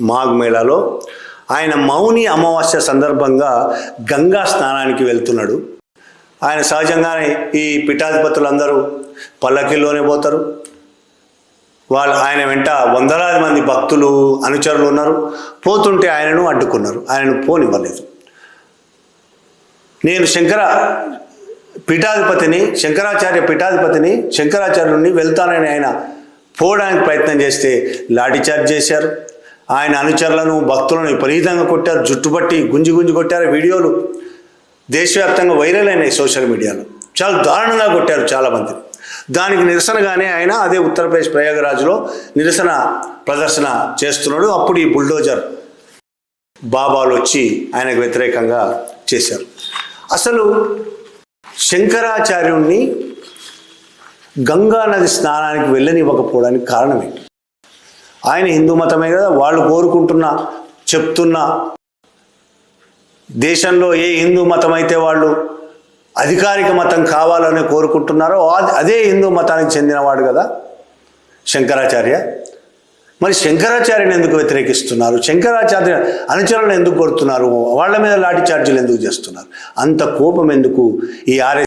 మాఘ్ మేళాలో ఆయన మౌని అమావాస్య సందర్భంగా గంగా స్నానానికి వెళ్తున్నాడు. ఆయన సహజంగానే ఈ పీఠాధిపతులందరూ పల్లకిల్లోనే పోతారు. ఆయన వెంట వందలాది మంది భక్తులు అనుచరులు ఉన్నారు. పోతుంటే ఆయనను అడ్డుకున్నారు, ఆయనను పోనివ్వలేదు. నేను శంకరాచార్య పీఠాధిపతిని శంకరాచార్యుడిని వెళ్తానని ఆయన పోవడానికి ప్రయత్నం చేస్తే లాఠీచార్జ్ చేశారు. ఆయన అనుచరులను భక్తులను విపరీతంగా కొట్టారు, జుట్టుబట్టి గుంజి కొట్టారు. వీడియోలు దేశవ్యాప్తంగా వైరల్ అయినాయి సోషల్ మీడియాలో. చాలా దారుణంగా కొట్టారు చాలామంది. దానికి నిరసనగానే ఆయన అదే ఉత్తరప్రదేశ్ ప్రయాగరాజ్లో నిరసన ప్రదర్శన చేస్తున్నాడు. అప్పుడు ఈ బుల్డోజర్ బాబాలు వచ్చి ఆయనకు వ్యతిరేకంగా చేశారు. అసలు శంకరాచార్యుణ్ణి గంగా నది స్నానానికి వెళ్ళనివ్వకపోవడానికి కారణం ఏంటి? ఆయన హిందూ మతమే కదా, వాళ్ళు చెప్తున్న దేశంలో ఏ హిందూ మతం అయితే వాళ్ళు అధికారిక మతం కావాలని కోరుకుంటున్నారో అదే హిందూ మతానికి చెందినవాడు కదా శంకరాచార్య. మరి శంకరాచార్యని ఎందుకు వ్యతిరేకిస్తున్నారు? శంకరాచార్య అనుచరులను ఎందుకు కొడుతున్నారు? వాళ్ళ మీద లాఠీ చార్జీలు ఎందుకు చేస్తున్నారు? అంత కోపం ఎందుకు ఈ